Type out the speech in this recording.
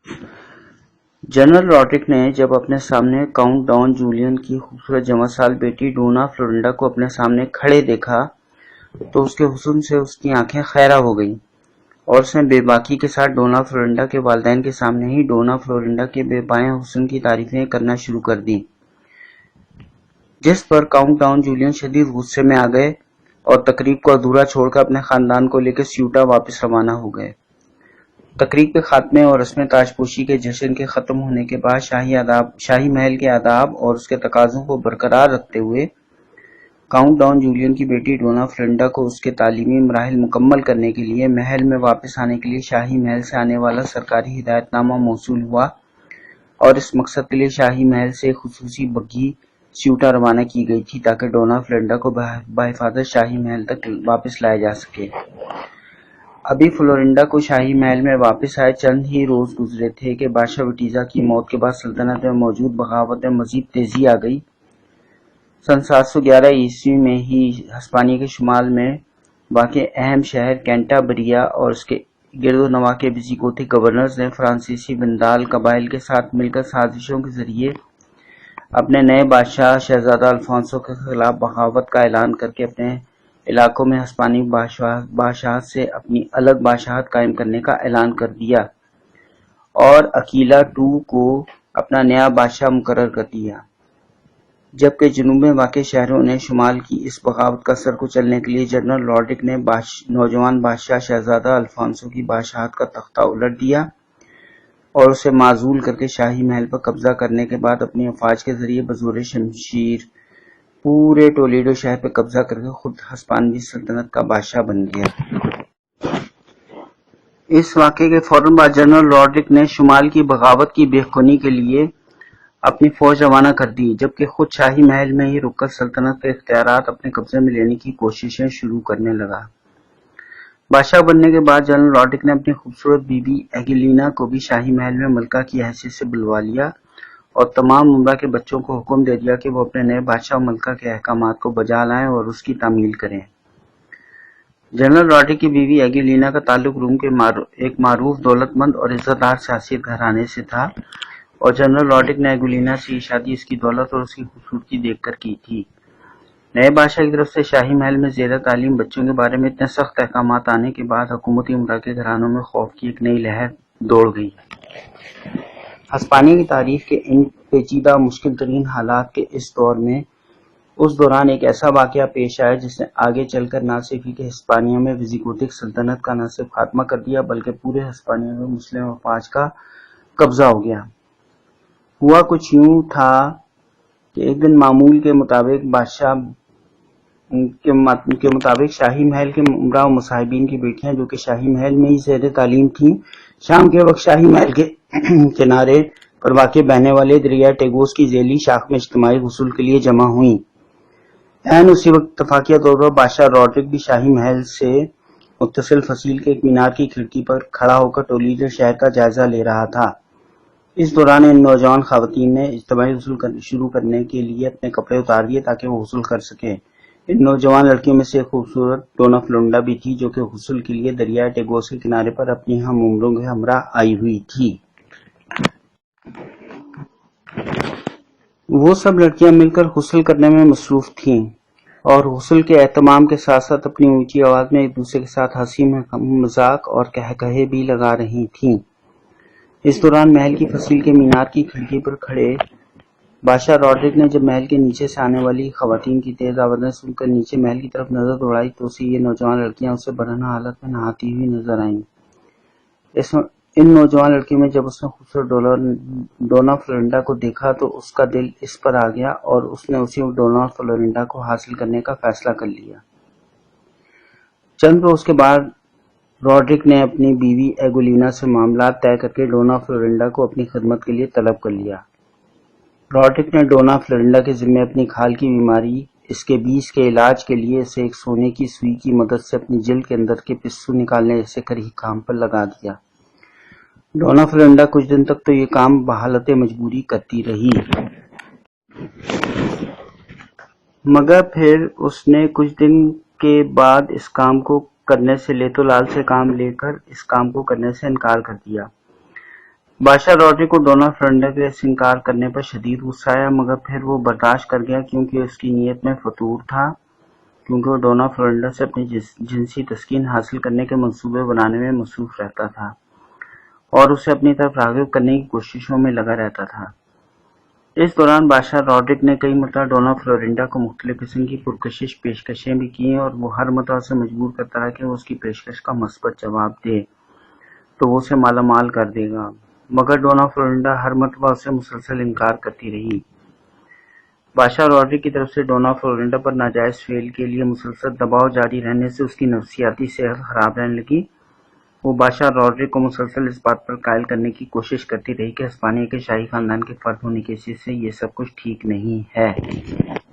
General Rodrick ने जब अपने सामने काउंट डॉन जूलियन की खूबसूरत जमा साल बेटी डोना फ्लोरिंडा को अपने सामने खड़े देखा तो उसके हुस्न से उसकी आंखें खैरा हो गईं और उसने बेबाकी के साथ डोना फ्लोरिंडा के वालिदैन के सामने ही डोना फ्लोरिंडा के बेपाया हुस्न की तारीफें करना शुरू कर दी, जिस पर काउंट डाउन जूलियन शदीद गुस्से में आ गए और तकरीब को अधूरा छोड़कर अपने खानदान को लेकर स्यूटा वापस रवाना हो गए। तकरीब के खात्मे और रस्म ताजपोशी के जश्न के खत्म होने के बाद शाही महल के आदाब और उसके तकाजों को बरकरार रखते हुए काउंट डाउन जूलियन की बेटी डोना फ्लोरिंडा को उसके तालीमी मराहिल मुकम्मल करने के लिए महल में वापस आने के लिए शाही महल से आने वाला सरकारी हिदायतनामा मौसूल हुआ और इस मकसद के लिए शाही महल से एक खुसूसी बग्घी स्यूटा रवाना की गई थी ताकि डोना फ्लोरिंडा को बहिफाजत शाही महल तक वापस लाया जा सके। अभी फ्लोरिंडा को शाही महल में वापस आए चंद ही रोज गुजरे थे कि बादशाह विटीजा की मौत के बाद सल्तनत में मौजूद बगावत में मजीद तेजी आ गई। सन 711 ईस्वी में ही हिस्पानिया के शुमाल में वाक़े अहम शहर कैंटाबरिया और उसके गिरदोनवा के विजिगोथिक गवर्नर्स ने फ्रांसीसी विंदाल कबाइल के साथ मिलकर साजिशों के जरिए अपने नए बादशाह शहजादा अल्फांसो के खिलाफ बगावत का ऐलान करके अपने इलाकों में हिस्पानी बादशाहत से अपनी अलग बादशाहत कायम करने का ऐलान कर दिया और अकीला II को अपना नया बादशाह मुकर्रर कर दिया, जबकि जुनूब में वाक़े शहरों ने शुमाल की इस बगावत का सर कुचलने के लिए जनरल रॉड्रिक ने नौजवान बादशाह शहजादा अल्फांसो की बादशाहत का तख्ता उलट दिया और उसे माजूल करके शाही महल पर कब्जा करने के बाद अपनी अफवाज के जरिए बजोर शमशीर पूरे टोलेडो शहर पर कब्जा करके खुद हिस्पानवी सल्तनत का बादशाह बन गया। इस वाक़े के फौरन बाद जनरल रॉड्रिक ने शुमाल की बगावत की बेखुनी के लिए अपनी फौज रवाना कर दी, जबकि खुद शाही महल में ही रुककर सल्तनत के इख्तियारात अपने कब्जे में लेने की कोशिशें शुरू करने लगा। बादशाह बनने के बाद जनरल रॉड्रिक ने अपनी खूबसूरत बीवी एगिलीना को भी शाही महल में मलका की हैसियत से बुलवा लिया और तमाम उम्रा के बच्चों को हुक्म दे दिया कि वो अपने नए बादशाह मलका के अहकामात को बजा लाएं और उसकी तामील करें। जनरल रॉड्रिक की बीवी एगिलीना का ताल्लुक रूम के एक मारूफ दौलतमंद और इज्जतदार सियासत घराने से था और जनरल रॉड्रिक ने एगिलीना से ये शादी उसकी दौलत और उसकी खूबसूरती देखकर की थी। नए बादशाह की तरफ से शाही महल में ज़ेर तालीम बच्चों के बारे में इतने सख्त अहकामात आने के बाद हुकूमती उमरा के घरानों में खौफ की एक नई लहर दौड़ गई। हिस्पानिया की तारीख के इन पेचीदा मुश्किल तरीन हालात के इस दौर में उस दौरान एक ऐसा वाक़या पेश आया जिसने आगे चलकर न सिर्फ कि हिस्पानिया में विजिगोथिक सल्तनत का न सिर्फ खात्मा कर दिया बल्कि पूरे हिस्पानिया में मुस्लिम अफवाज का कब्जा हो गया। हुआ कुछ यूं था कि एक दिन मामूल के मुताबिक शाही महल के उमरा और मुसाहिबीन की बेटियां जो कि शाही महल में ही ज़ेर तालीम थीं, शाम के वक्त शाही महल के किनारे पर वाक़े बहने वाले दरिया टेगोस की ज़ेली शाख में इज्तिमाई गुस्ल के लिए जमा हुई। ऐन उसी वक्त इत्तफाकिया तौर पर बादशाह रॉड्रिक भी शाही महल से मुत्तसिल फसील के एक मीनार की खिड़की पर खड़ा होकर टोलीडो शहर का जायजा ले रहा था। इस दौरान इन नौजवान खवातीन ने इज्तिमाई गुस्ल शुरू करने के लिए अपने कपड़े उतार दिए ताकि वो गुस्ल कर सके। इन नौजवान लड़कियों में से एक खूबसूरत डोना फ्लोरिंडा भी थी जो कि गुस्ल के लिए दरिया टेगोस के किनारे पर अपनी हम उम्रों के हमरा आई हुई थी। वो सब लड़कियां मिलकर गुस्ल करने में मसरूफ थीं और गुस्ल के एहतमाम के साथ साथ अपनी ऊंची आवाज में एक दूसरे के साथ हंसी मजाक और कहकहे भी लगा रही थीं। इस दौरान महल की फसील के मीनार की खिड़की पर खड़े बादशाह रॉड्रिक ने जब महल के नीचे से आने वाली खवातीन की तेज आवाजें सुनकर नीचे महल की तरफ नजर दौड़ाई तो उसे ये नौजवान लड़कियां उससे बरहना हालत में नहाती हुई नजर आईं। इन नौजवान लड़कियों में जब उसने खूबसूरत डोना फ्लोरिंडा को देखा तो उसका दिल इस पर आ गया और उसने उसी डोना फ्लोरिंडा को हासिल करने का फैसला कर लिया। चंद रोज के बाद रॉड्रिक ने अपनी बीवी एगुलीना से मामला तय करके डोना फ्लोरिंडा को अपनी खिदमत के लिए तलब कर लिया। रॉड्रिक ने डोना फ्लोरिंडा के जिम्मे अपनी खाल की बीमारी, इसके बीज के इलाज के लिए इसे एक सोने की सुई की मदद से अपनी जिल्द के अंदर के पिस्सू निकालने जैसे करीब काम पर लगा दिया। डोना फ्लोरिंडा कुछ दिन तक तो ये काम बहालत मजबूरी करती रही, मगर फिर उसने कुछ दिन के बाद इस काम को करने से लेतो लाल से काम लेकर इस काम को करने से इनकार कर दिया। بادشاہ رودریک کو ڈونا فلورنڈا کے اس انکار کرنے پر شدید غصہ آیا، مگر پھر وہ برداشت کر گیا کیونکہ اس کی نیت میں فطور تھا، کیونکہ وہ ڈونا فلورنڈا سے اپنی جنسی تسکین حاصل کرنے کے منصوبے بنانے میں مصروف رہتا تھا اور اسے اپنی طرف راغب کرنے کی کوششوں میں لگا رہتا تھا۔ اس دوران بادشاہ رودریک نے کئی مرتبہ ڈونا فلورنڈا کو مختلف قسم کی پرکشش پیشکشیں بھی کیں اور وہ ہر مرتبہ اسے مجبور کرتا رہا کہ وہ اس کی پیشکش کا مثبت جواب دے تو وہ اسے مالا مال کر دے گا، مگر ڈونا فلورنڈا ہر مرتبہ اسے مسلسل انکار کرتی رہی۔ بادشاہ رودریک کی طرف سے ڈونا فلورنڈا پر ناجائز فعل کے لیے مسلسل دباؤ جاری رہنے سے اس کی نفسیاتی صحت خراب رہنے لگی۔ وہ بادشاہ رودریک کو مسلسل اس بات پر قائل کرنے کی کوشش کرتی رہی کہ ہسپانیہ کے شاہی خاندان کے فرد ہونے کی حیثیت سے یہ سب کچھ ٹھیک نہیں ہے۔